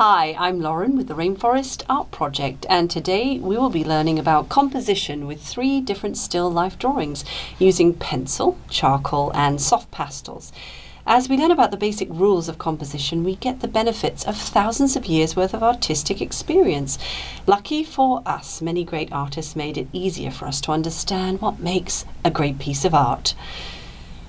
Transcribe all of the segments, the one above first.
Hi, I'm Lauren with the Rainforest Art Project, and today we will be learning about composition with 3 different still life drawings using pencil, charcoal and soft pastels. As we learn about the basic rules of composition, we get the benefits of thousands of years worth of artistic experience. Lucky for us, many great artists made it easier for us to understand what makes a great piece of art.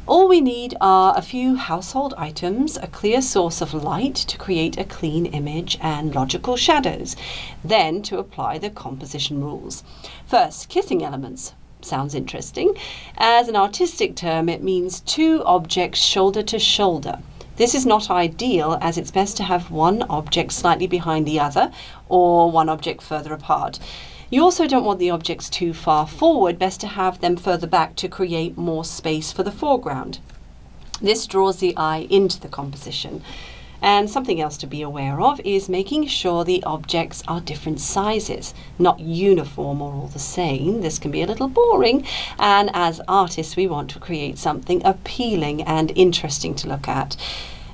All we need are a few household items, a clear source of light to create a clean image, and logical shadows, then to apply the composition rules. First, kissing elements. Sounds interesting. As an artistic term, it means 2 objects shoulder to shoulder. This is not ideal, as it's best to have one object slightly behind the other or one object further apart. You also don't want the objects too far forward, best to have them further back to create more space for the foreground. This draws the eye into the composition. And something else to be aware of is making sure the objects are different sizes, not uniform or all the same. This can be a little boring, and as artists we want to create something appealing and interesting to look at.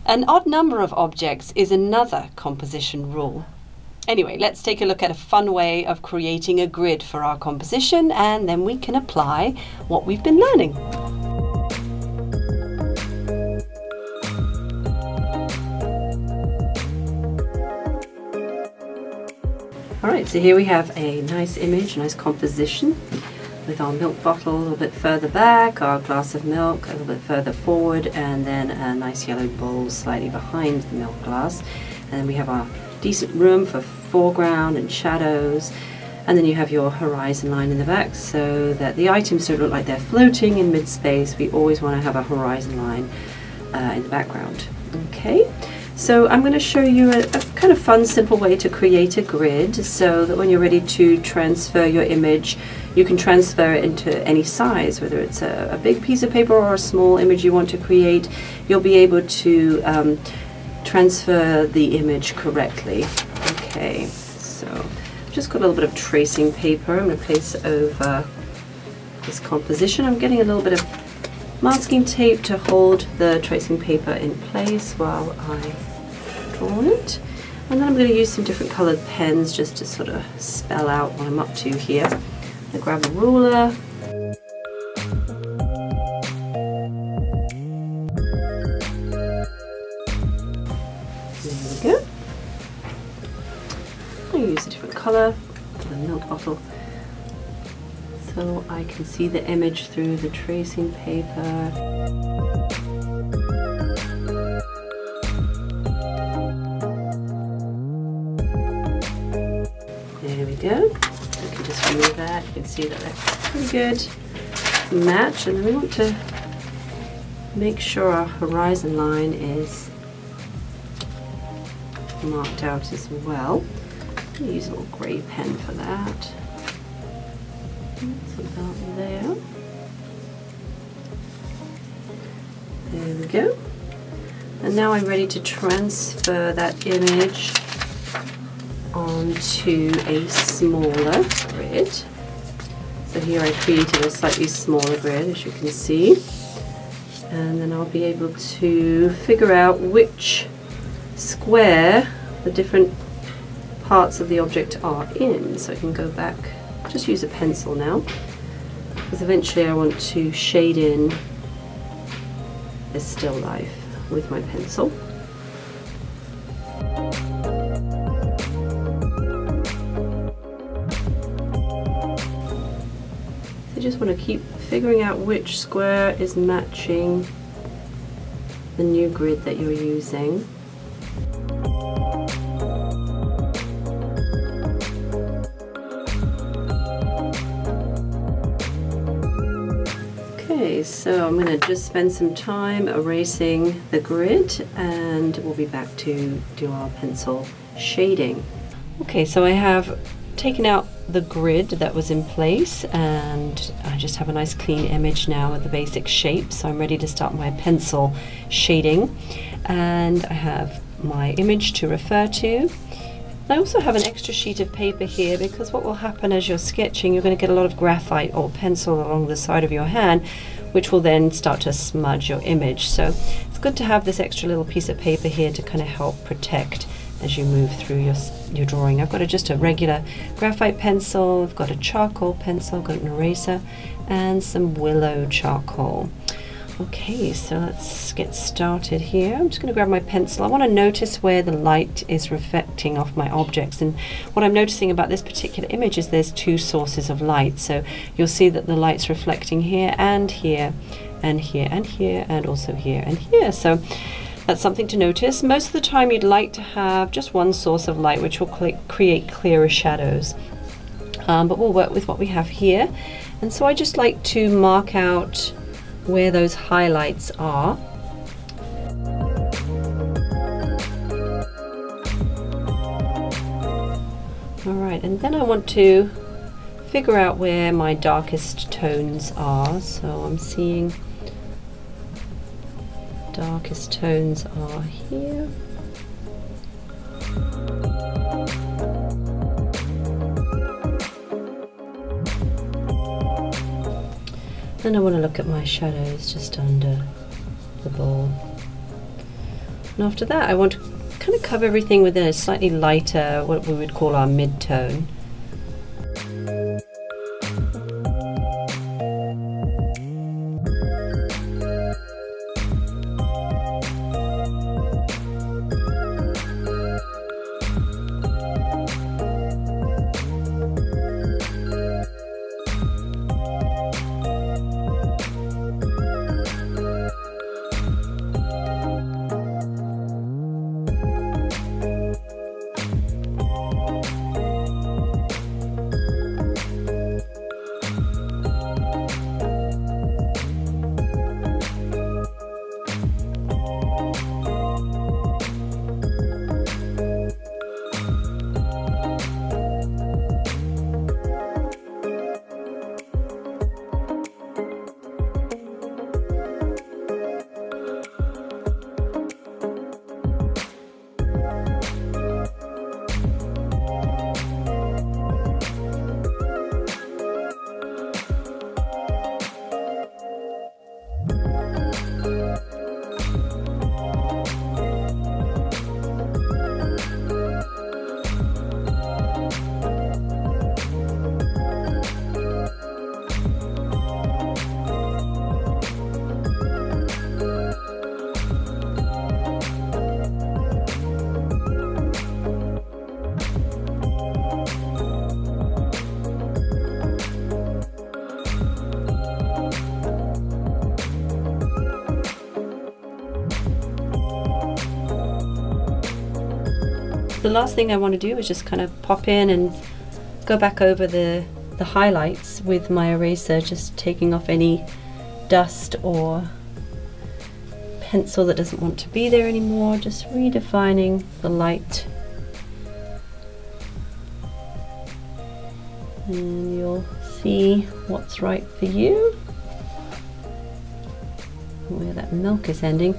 An odd number of objects is another composition rule. Anyway, let's take a look at a fun way of creating a grid for our composition, and then we can apply what we've been learning. Alright, so here we have a nice image, nice composition with our milk bottle a little bit further back, our glass of milk a little bit further forward, and then a nice yellow bowl slightly behind the milk glass. And then we have our decent room for foreground and shadows, and then you have your horizon line in the back so that the items don't look like they're floating in mid-space. We always want to have a horizon line in the background. Okay, so I'm going to show you a kind of fun, simple way to create a grid so that when you're ready to transfer your image, you can transfer it into any size, whether it's a big piece of paper or a small image you want to create. You'll be able to transfer the image correctly. Okay, so I've just got a little bit of tracing paper I'm going to place over this composition. I'm getting a little bit of masking tape to hold the tracing paper in place while I draw it. And then I'm going to use some different colored pens just to sort of spell out what I'm up to here. I grab a ruler. There we go. I use a different colour for the milk bottle so I can see the image through the tracing paper. There we go. You can just remove that. You can see that that's pretty good match, and then we want to make sure our horizon line is marked out as well. I'm going to use a little grey pen for that. That's about there. There we go. And now I'm ready to transfer that image onto a smaller grid. So here I created a slightly smaller grid, as you can see. And then I'll be able to figure out which square the different parts of the object are in. So I can go back, just use a pencil now, because eventually I want to shade in this still life with my pencil. So you just want to keep figuring out which square is matching the new grid that you're using. Okay, so I'm going to just spend some time erasing the grid, and we'll be back to do our pencil shading. Okay, so I have taken out the grid that was in place, and I just have a nice clean image now with the basic shape, so I'm ready to start my pencil shading. And I have my image to refer to. I also have an extra sheet of paper here, because what will happen as you're sketching, you're going to get a lot of graphite or pencil along the side of your hand, which will then start to smudge your image. So it's good to have this extra little piece of paper here to kind of help protect as you move through your drawing. I've got just a regular graphite pencil, I've got a charcoal pencil, I've got an eraser, and some willow charcoal. Okay, so let's get started here. I'm just going to grab my pencil. I want to notice where the light is reflecting off my objects, and what I'm noticing about this particular image is there's two sources of light. So you'll see that the light's reflecting here and here and here and here and also here and here. So that's something to notice. Most of the time you'd like to have just one source of light, which will create clearer shadows. But we'll work with what we have here. And so I just like to mark out where those highlights are. Alright, and then I want to figure out where my darkest tones are. So I'm seeing darkest tones are here. Then I want to look at my shadows just under the ball. And after that I want to kind of cover everything with a slightly lighter, what we would call our mid-tone. The last thing I want to do is just kind of pop in and go back over the highlights with my eraser, just taking off any dust or pencil that doesn't want to be there anymore, just redefining the light. And you'll see what's right for you, where that milk is ending.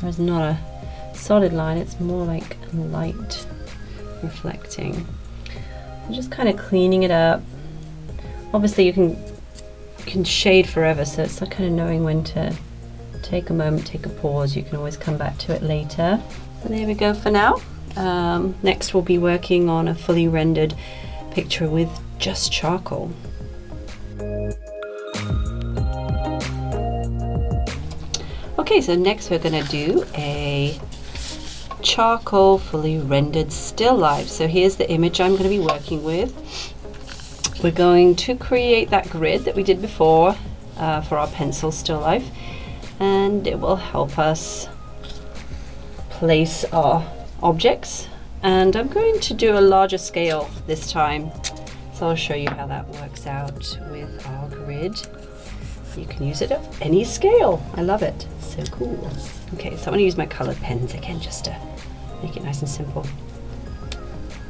There's not a solid line, it's more like light reflecting. I'm just kind of cleaning it up. Obviously you can shade forever, so it's like kind of knowing when to take a moment, take a pause. You can always come back to it later. And there we go for now. Next we'll be working on a fully rendered picture with just charcoal. Okay, so next we're going to do a charcoal fully rendered still life. So here's the image I'm going to be working with. We're going to create that grid that we did before for our pencil still life, and it will help us place our objects. And I'm going to do a larger scale this time, so I'll show you how that works out with our grid. You can use it at any scale. I love it. It's so cool. Okay, so I'm going to use my colored pens again just to make it nice and simple.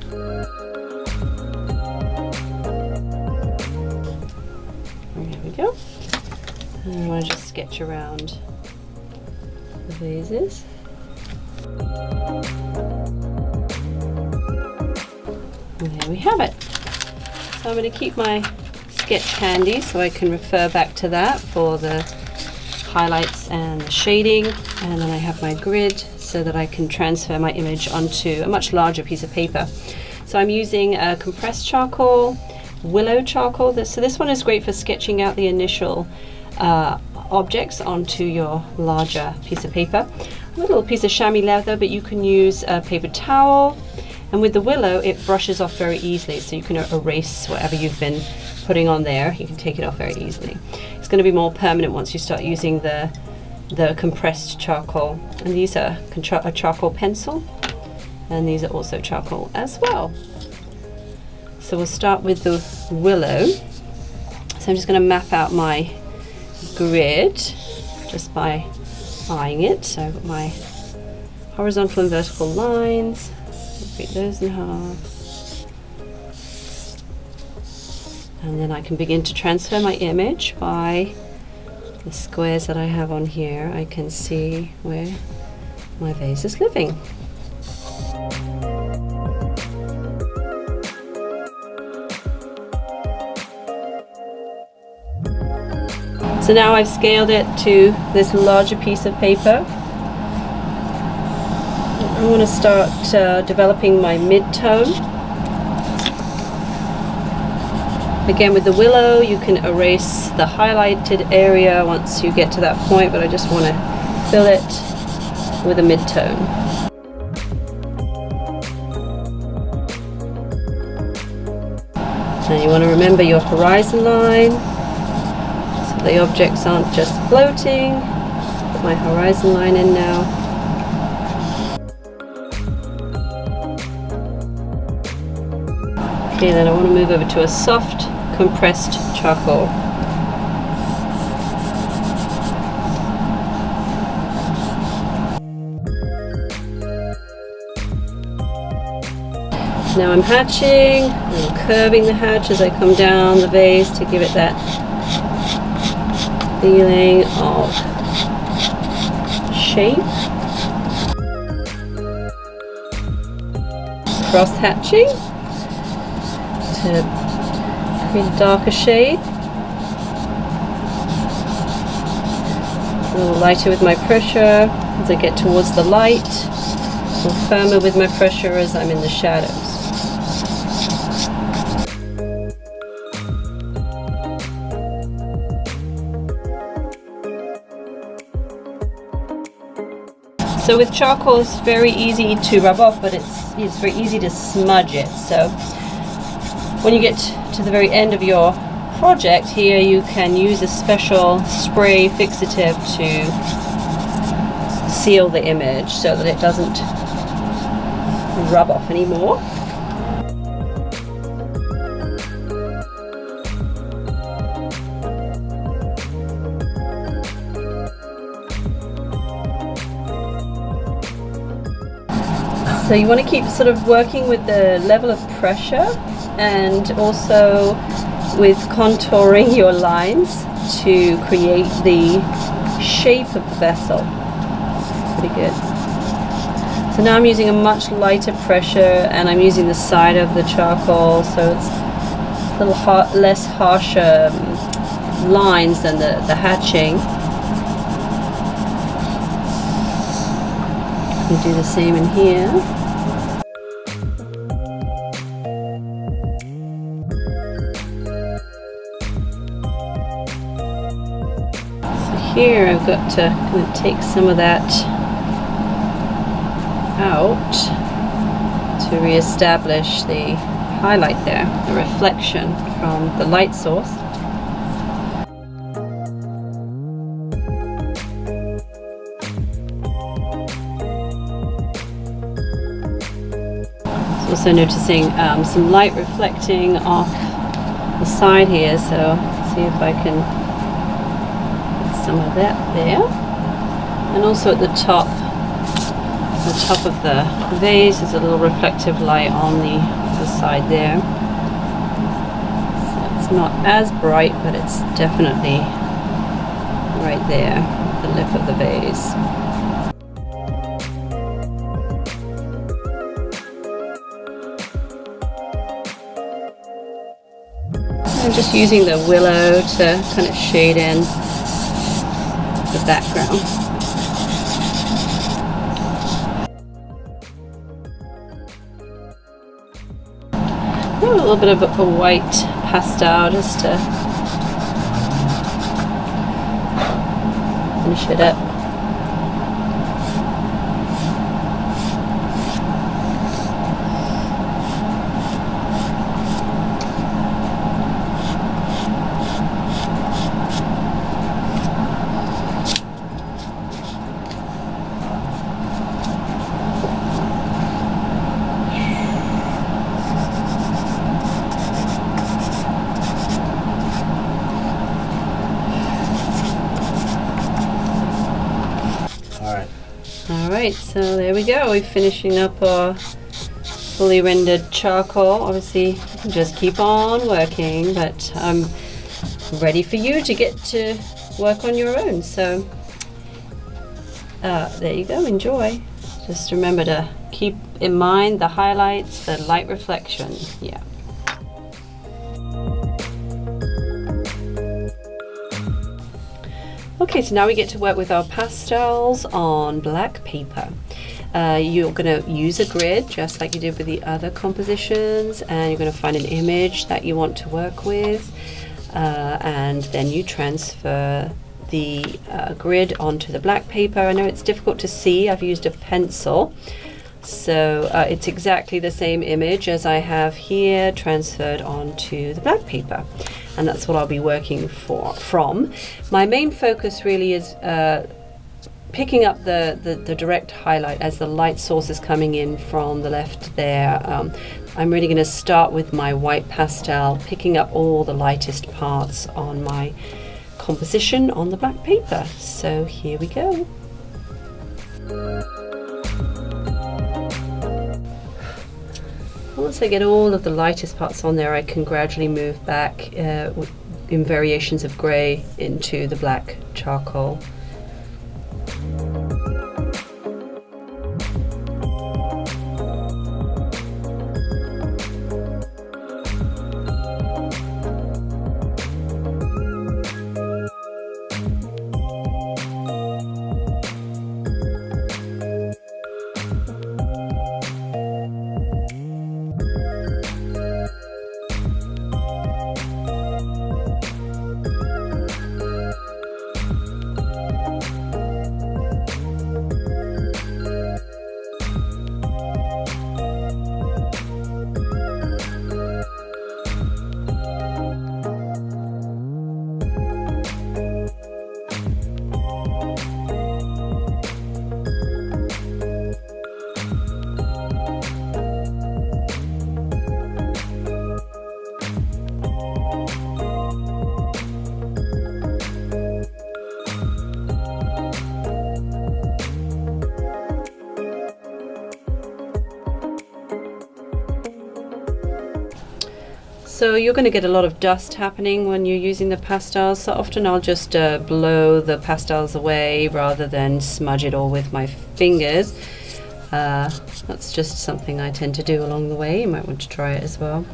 There we go. And I want to just sketch around the vases. And there we have it. So I'm going to keep my sketch handy so I can refer back to that for the highlights and the shading, and then I have my grid so that I can transfer my image onto a much larger piece of paper. So I'm using compressed charcoal, willow charcoal. So this one is great for sketching out the initial objects onto your larger piece of paper. A little piece of chamois leather, but you can use a paper towel. And with the willow, it brushes off very easily, so you can erase whatever you've been putting on there. You can take it off very easily. It's going to be more permanent once you start using the compressed charcoal. And these are a charcoal pencil, and these are also charcoal as well. So we'll start with the willow. So I'm just going to map out my grid just by eyeing it. So I've got my horizontal and vertical lines. Break those in half. And then I can begin to transfer my image by the squares that I have on here. I can see where my vase is living. So now I've scaled it to this larger piece of paper. I want to start developing my mid-tone. Again, with the willow, you can erase the highlighted area once you get to that point, but I just want to fill it with a mid-tone. And you want to remember your horizon line, so the objects aren't just floating. Put my horizon line in now. Okay, then I want to move over to a soft compressed charcoal. Now I'm hatching, I'm curving the hatch as I come down the vase to give it that feeling of shape. Cross hatching to create a darker shade. A little lighter with my pressure as I get towards the light, a little firmer with my pressure as I'm in the shadows. So with charcoal, it's very easy to rub off, but it's very easy to smudge it. So when you get to the very end of your project here, you can use a special spray fixative to seal the image so that it doesn't rub off anymore. So you want to keep sort of working with the level of pressure and also with contouring your lines to create the shape of the vessel. Pretty good. So now I'm using a much lighter pressure and I'm using the side of the charcoal, so it's a little less harsh lines than the hatching. You do the same in here. Here I've got to kind of take some of that out to re-establish the highlight there, the reflection from the light source. Also noticing some light reflecting off the side here, so let's see if I can some of that there, and also at the top of the vase is a little reflective light on the side there. So it's not as bright, but it's definitely right there at the lip of the vase. I'm just using the willow to kind of shade in the background. A little bit of a white pastel just to finish it up. Alright, so there we go. We're finishing up our fully rendered charcoal. Obviously, you can just keep on working, but I'm ready for you to get to work on your own. So there you go, enjoy. Just remember to keep in mind the highlights, the light reflection. Yeah. Okay, so now we get to work with our pastels on black paper. You're going to use a grid just like you did with the other compositions, and you're going to find an image that you want to work with, and then you transfer the grid onto the black paper. I know it's difficult to see, I've used a pencil, so it's exactly the same image as I have here transferred onto the black paper. And that's what I'll be working from. My main focus really is picking up the direct highlight as the light source is coming in from the left there. I'm really going to start with my white pastel, picking up all the lightest parts on my composition on the black paper. So here we go. Once I get all of the lightest parts on there, I can gradually move back in variations of grey into the black charcoal. So you're going to get a lot of dust happening when you're using the pastels, so often I'll just blow the pastels away rather than smudge it all with my fingers. That's just something I tend to do along the way. You might want to try it as well.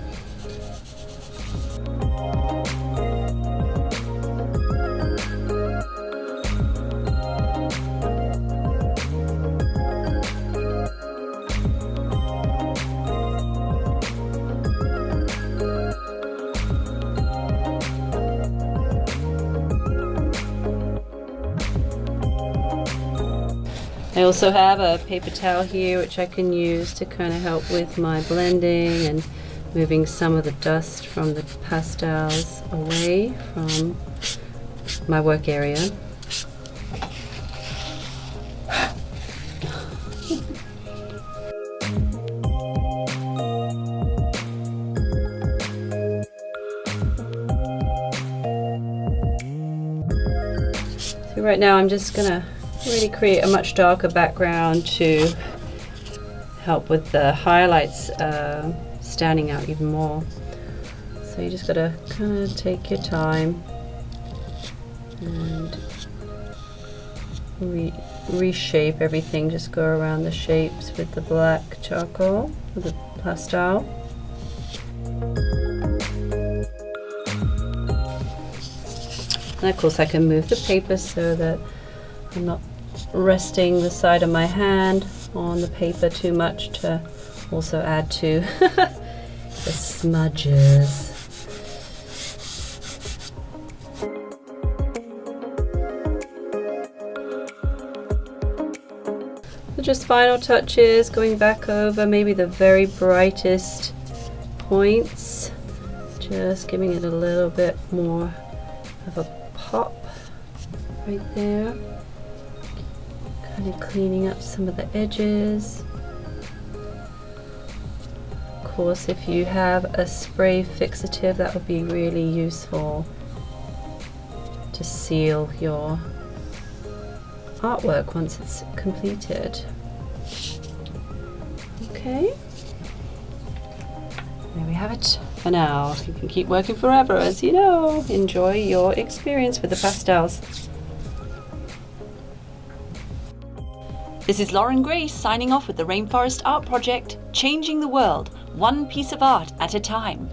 I also have a paper towel here which I can use to kind of help with my blending and moving some of the dust from the pastels away from my work area. So right now I'm just gonna really create a much darker background to help with the highlights standing out even more. So you just gotta kind of take your time and reshape everything. Just go around the shapes with the black charcoal, with the pastel. And of course I can move the paper so that I'm not resting the side of my hand on the paper too much to also add to the smudges. So just final touches, going back over maybe the very brightest points, just giving it a little bit more of a pop right there. Kind of cleaning up some of the edges. Of course, if you have a spray fixative, that would be really useful to seal your artwork once it's completed. Okay, there we have it for now. You can keep working forever, as you know. Enjoy your experience with the pastels. This is Lauren Grace signing off with the Rainforest Art Project, changing the world, one piece of art at a time.